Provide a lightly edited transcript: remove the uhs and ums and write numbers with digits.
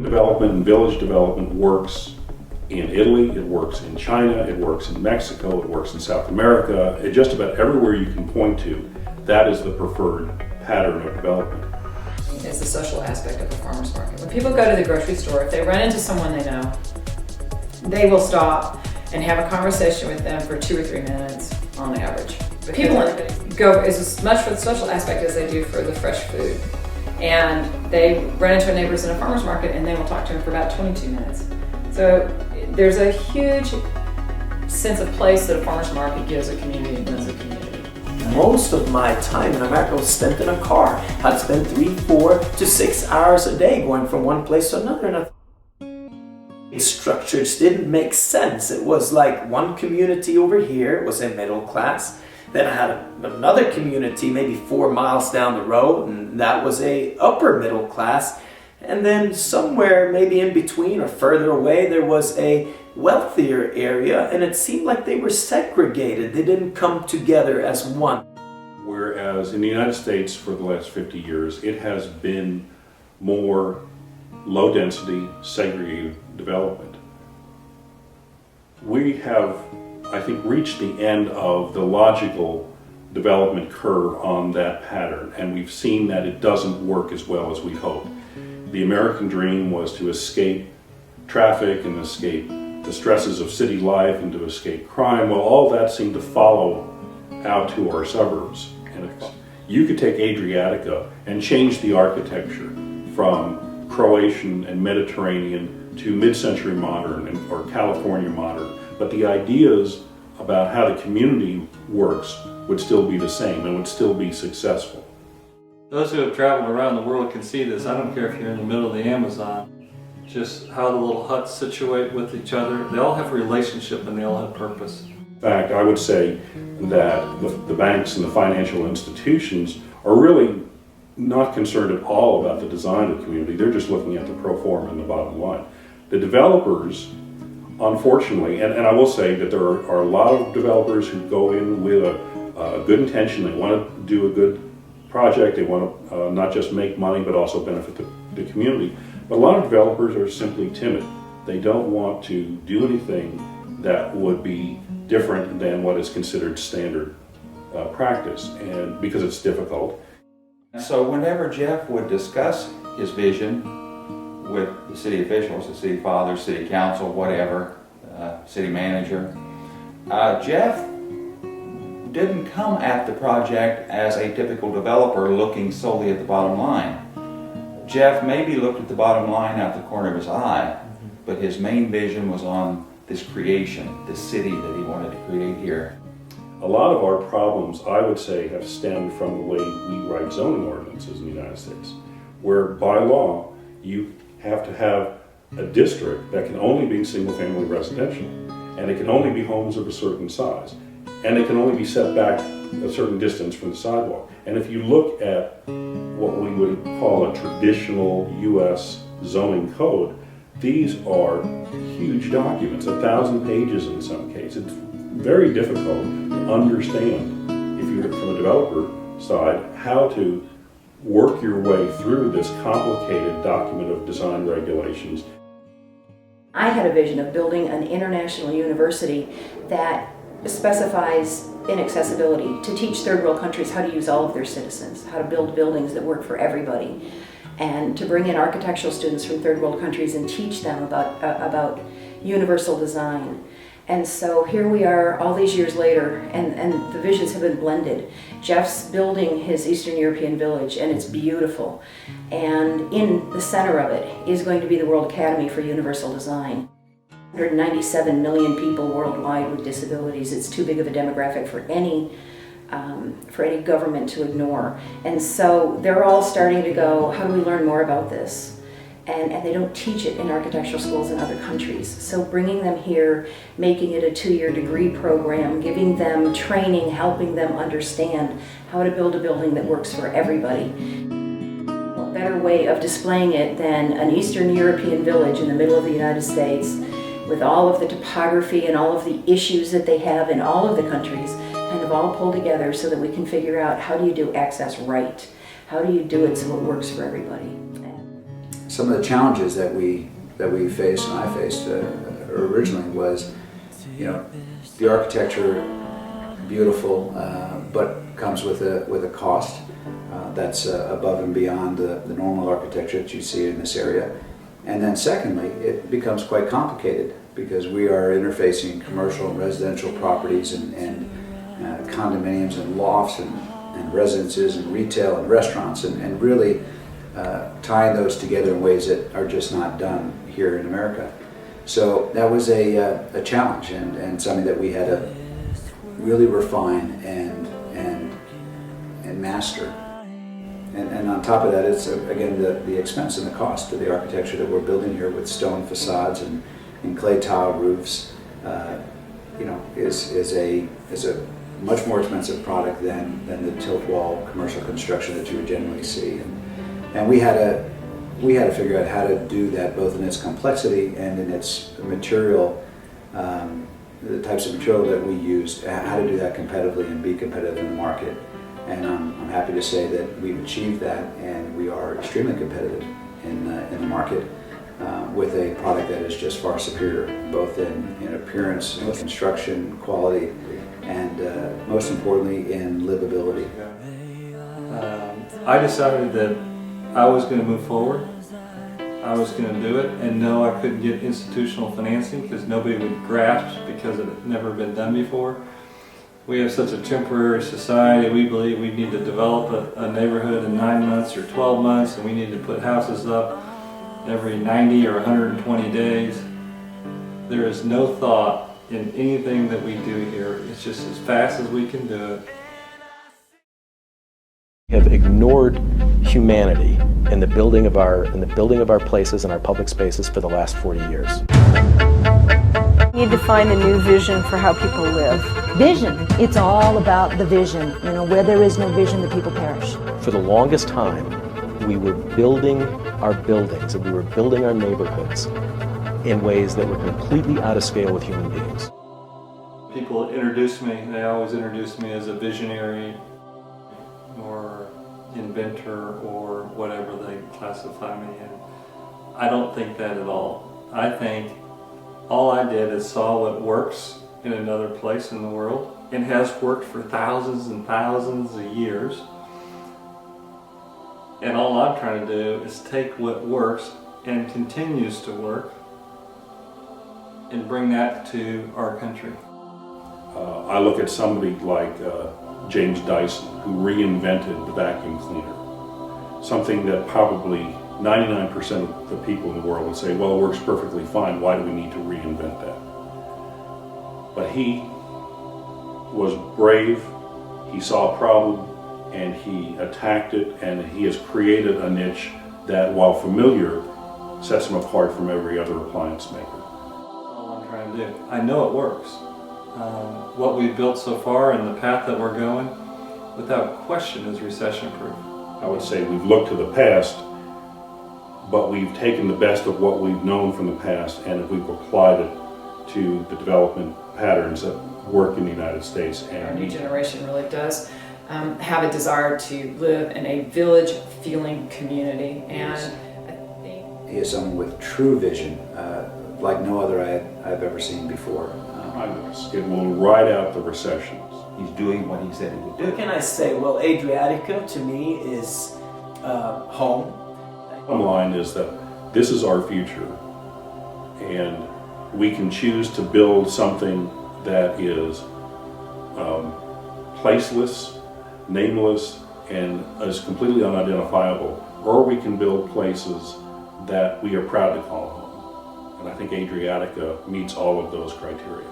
Development and village development works in Italy, it works in China, it works in Mexico, it works in South America. Just about everywhere you can point to, that is the preferred pattern of development. It's the social aspect of the farmer's market. When people go to the grocery store, if they run into someone they know, they will stop and have a conversation with them for 2 or 3 minutes on average. People go as much for the social aspect as they do for the fresh food. And they run into neighbors in a farmer's market and they will talk to them for about 22 minutes. So there's a huge sense of place that a farmer's market gives a community and does a community. Most of my time in America was spent in a car. I'd spend 3, 4 to 6 hours a day going from one place to another. And structures didn't make sense. It was like one community over here was a middle class. Then I had another community maybe 4 miles down the road, and that was a upper middle class. And then somewhere maybe in between or further away there was a wealthier area, and it seemed like they were segregated. They didn't come together as one. Whereas in the United States for the last 50 years, it has been more low density, segregated development. We have, I think, reached the end of the logical development curve on that pattern, and we've seen that it doesn't work as well as we hoped. The American dream was to escape traffic and escape the stresses of city life and to escape crime. Well, all that seemed to follow out to our suburbs. And you could take Adriatica and change the architecture from Croatian and Mediterranean to mid-century modern or California modern, but the ideas about how the community works would still be the same and would still be successful. Those who have traveled around the world can see this. I don't care if you're in the middle of the Amazon, just how the little huts situate with each other. They all have a relationship and they all have purpose. In fact, I would say that the banks and the financial institutions are really not concerned at all about the design of the community. They're just looking at the pro forma and the bottom line. The developers, unfortunately, and I will say that there are a lot of developers who go in with a good intention. They want to do a good project. They want to not just make money but also benefit the community. But a lot of developers are simply timid. They don't want to do anything that would be different than what is considered standard practice, and because it's difficult. So whenever Jeff would discuss his vision with the city officials, the city father, city council, whatever, city manager, Jeff didn't come at the project as a typical developer looking solely at the bottom line. Jeff maybe looked at the bottom line out the corner of his eye, but his main vision was on this creation, this city that he wanted to create here. A lot of our problems, I would say, have stemmed from the way we write zoning ordinances in the United States, where by law you have to have a district that can only be single-family residential, and it can only be homes of a certain size, and it can only be set back a certain distance from the sidewalk. And if you look at what we would call a traditional U.S. zoning code, these are huge documents, 1,000 pages in some cases. It's very difficult to understand, if you're from a developer side, how to work your way through this complicated document of design regulations. I had a vision of building an international university that specifies in accessibility to teach third world countries how to use all of their citizens, how to build buildings that work for everybody, and to bring in architectural students from third world countries and teach them about universal design. And so here we are all these years later, and the visions have been blended. Jeff's building his Eastern European village, and it's beautiful. And in the center of it is going to be the World Academy for Universal Design. 197 million people worldwide with disabilities. It's too big of a demographic for any government to ignore. And so they're all starting to go, how do we learn more about this? And they don't teach it in architectural schools in other countries. So bringing them here, making it a 2-year degree program, giving them training, helping them understand how to build a building that works for everybody. What better way of displaying it than an Eastern European village in the middle of the United States with all of the topography and all of the issues that they have in all of the countries, kind of all pulled together so that we can figure out how do you do access right? How do you do it so it works for everybody? some of the challenges that we faced, and I faced originally, was, you know, the architecture, beautiful, but comes with a cost that's above and beyond the normal architecture that you see in this area. And then secondly, it becomes quite complicated because we are interfacing commercial and residential properties and condominiums and lofts and residences and retail and restaurants, and really tying those together in ways that are just not done here in America. So that was a challenge and something that we had to really refine and master. And on top of that, it's again the expense and the cost of the architecture that we're building here with stone facades and clay tile roofs. You know, is a much more expensive product than the tilt wall commercial construction that you would generally see. And we had to figure out how to do that both in its complexity and in its material, the types of material that we use, how to do that competitively and be competitive in the market. And I'm happy to say that we've achieved that, and we are extremely competitive in the market with a product that is just far superior, both in appearance, construction, quality, and most importantly in livability. I decided that I was going to move forward. I was going to do it, and no, I couldn't get institutional financing because nobody would grasp because it had never been done before. We have such a temporary society. We believe we need to develop a neighborhood in 9 months or 12 months, and we need to put houses up every 90 or 120 days. There is no thought in anything that we do here. It's just as fast as we can do it. We have ignored humanity in the building of our places and our public spaces for the last 40 years. We need to find a new vision for how people live. Vision. It's all about the vision. You know, where there is no vision, the people perish. For the longest time, we were building our buildings and we were building our neighborhoods in ways that were completely out of scale with human beings. People introduce me, they always introduce me as a visionary or inventor or whatever they classify me in. I don't think that at all. I think all I did is saw what works in another place in the world. It has worked for thousands and thousands of years. And all I'm trying to do is take what works and continues to work and bring that to our country. I look at somebody like James Dyson, who reinvented the vacuum cleaner. Something that probably 99% of the people in the world would say, well, it works perfectly fine, why do we need to reinvent that? But he was brave, he saw a problem, and he attacked it, and he has created a niche that, while familiar, sets him apart from every other appliance maker. All I'm trying to do. I know it works. What we've built so far and the path that we're going, without question, is recession-proof. I would say we've looked to the past, but we've taken the best of what we've known from the past and we've applied it to the development patterns that work in the United States. Our new generation really does have a desire to live in a village-feeling community, and I think he is someone with true vision, like no other I've ever seen before. It will ride out the recessions. He's doing what he said he would do. What can I say? Well, Adriatica to me is home. Bottom line is that this is our future, and we can choose to build something that is placeless, nameless, and is completely unidentifiable, or we can build places that we are proud to call home. And I think Adriatica meets all of those criteria.